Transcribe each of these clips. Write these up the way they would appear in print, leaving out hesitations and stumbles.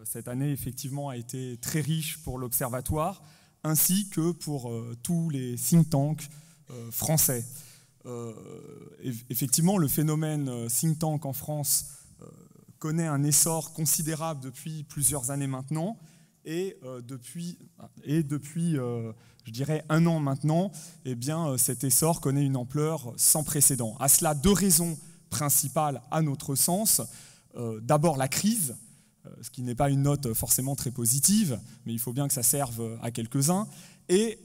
cette année, effectivement, a été très riche pour l'Observatoire, ainsi que pour tous les think tanks français. Effectivement, le phénomène think tank en France connaît un essor considérable depuis plusieurs années maintenant, et depuis je dirais, 1 an maintenant, eh bien, cet essor connaît une ampleur sans précédent. À cela, 2 raisons principales à notre sens. D'abord, la crise, ce qui n'est pas une note forcément très positive, mais il faut bien que ça serve à quelques-uns. Et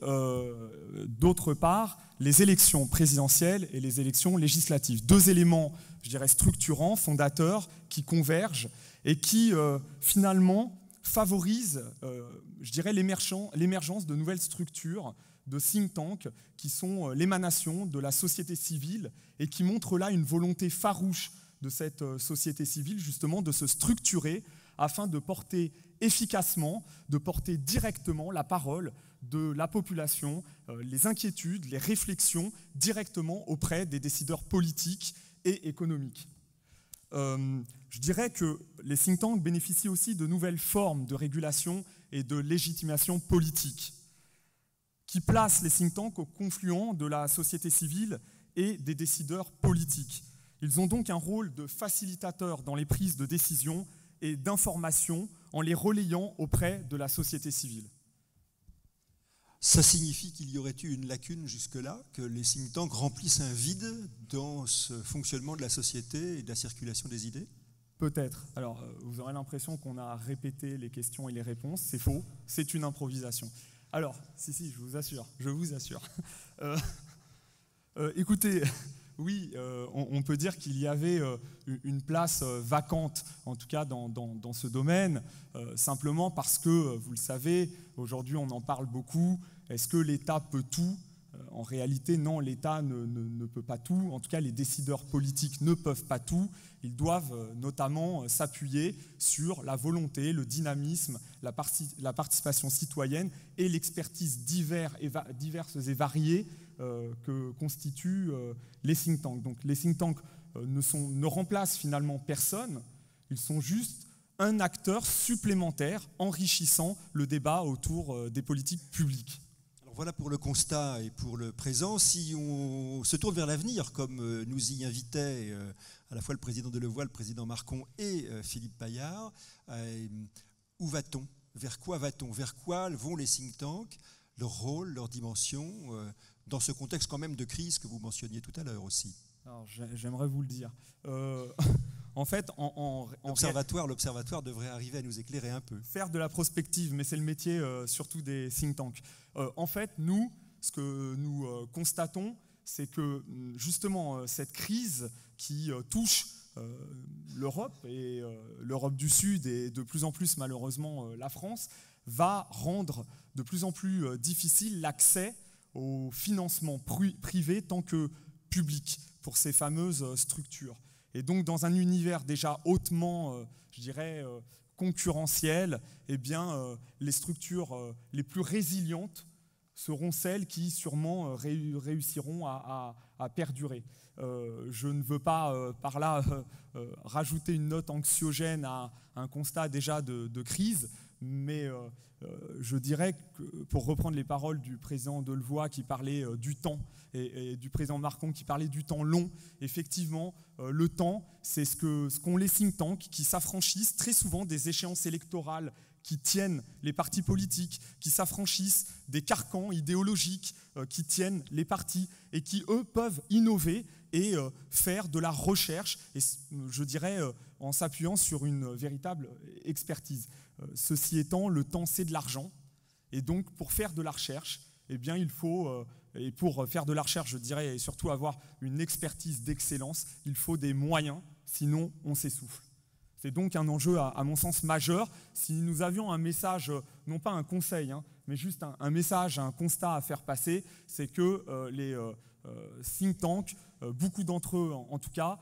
d'autre part, les élections présidentielles et les élections législatives. 2 éléments, je dirais, structurants, fondateurs, qui convergent et qui, finalement, favorisent, je dirais, l'émergence de nouvelles structures de think tanks qui sont l'émanation de la société civile et qui montrent là une volonté farouche de cette société civile, justement, de se structurer afin de porter efficacement, de porter directement la parole de la population, les inquiétudes, les réflexions directement auprès des décideurs politiques et économiques. Je dirais que les think tanks bénéficient aussi de nouvelles formes de régulation et de légitimation politique qui placent les think tanks au confluent de la société civile et des décideurs politiques. Ils ont donc un rôle de facilitateur dans les prises de décision et d'information en les relayant auprès de la société civile. Ça signifie qu'il y aurait eu une lacune jusque-là, que les think tanks remplissent un vide dans ce fonctionnement de la société et de la circulation des idées? Peut-être. Alors, vous aurez l'impression qu'on a répété les questions et les réponses. C'est faux, c'est une improvisation. Alors, si, je vous assure. Écoutez, oui, on peut dire qu'il y avait une place vacante, en tout cas dans ce domaine, simplement parce que, vous le savez, aujourd'hui on en parle beaucoup. Est-ce que l'État peut tout ? En réalité, non, l'État ne peut pas tout. En tout cas, les décideurs politiques ne peuvent pas tout. Ils doivent notamment s'appuyer sur la volonté, le dynamisme, la participation citoyenne et l'expertise diverses et variées que constituent les think tanks. Donc, les think tanks ne remplacent finalement personne. Ils sont juste un acteur supplémentaire enrichissant le débat autour des politiques publiques. Voilà pour le constat et pour le présent. Si on se tourne vers l'avenir, comme nous y invitaient à la fois le président Delevoye, le président Marcon et Philippe Paillard, où va-t-on? Vers quoi va-t-on? Vers quoi vont les think tanks? Leur rôle, leur dimension, dans ce contexte quand même de crise que vous mentionniez tout à l'heure aussi. Alors, j'aimerais vous le dire. En fait, l'Observatoire devrait arriver à nous éclairer un peu. Faire de la prospective, mais c'est le métier surtout des think tanks. En fait, nous, ce que nous constatons, c'est que justement cette crise qui touche l'Europe et l'Europe du Sud et de plus en plus malheureusement la France, va rendre de plus en plus difficile l'accès au financement privé tant que public pour ces fameuses structures. Et donc, dans un univers déjà hautement, je dirais, concurrentiel, eh bien, les structures les plus résilientes seront celles qui sûrement réussiront à perdurer. Je ne veux pas par là rajouter une note anxiogène à un constat déjà de crise, mais je dirais que, pour reprendre les paroles du président Delevoye qui parlait du temps et du président Marcon qui parlait du temps long, effectivement, le temps, c'est ce qu'ont les think tanks qui s'affranchissent très souvent des échéances électorales qui tiennent les partis politiques, qui s'affranchissent des carcans idéologiques qui tiennent les partis et qui, eux, peuvent innover et faire de la recherche, et je dirais en s'appuyant sur une véritable expertise. Ceci étant, le temps, c'est de l'argent, et donc pour faire de la recherche, eh bien, il faut, et pour faire de la recherche, je dirais, et surtout avoir une expertise d'excellence, il faut des moyens, sinon on s'essouffle. C'est donc un enjeu, à mon sens, majeur. Si nous avions un message, non pas un conseil, mais juste un message, un constat à faire passer, c'est que les think tanks, beaucoup d'entre eux en tout cas,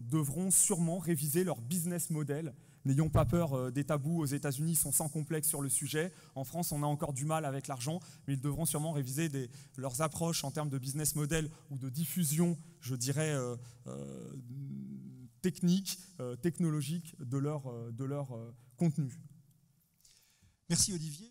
devront sûrement réviser leur business model. N'ayons pas peur des tabous. Aux États-Unis, ils sont sans complexe sur le sujet. En France, on a encore du mal avec l'argent, mais ils devront sûrement réviser leurs approches en termes de business model ou de diffusion, je dirais, technique, technologique de leur contenu. Merci Olivier.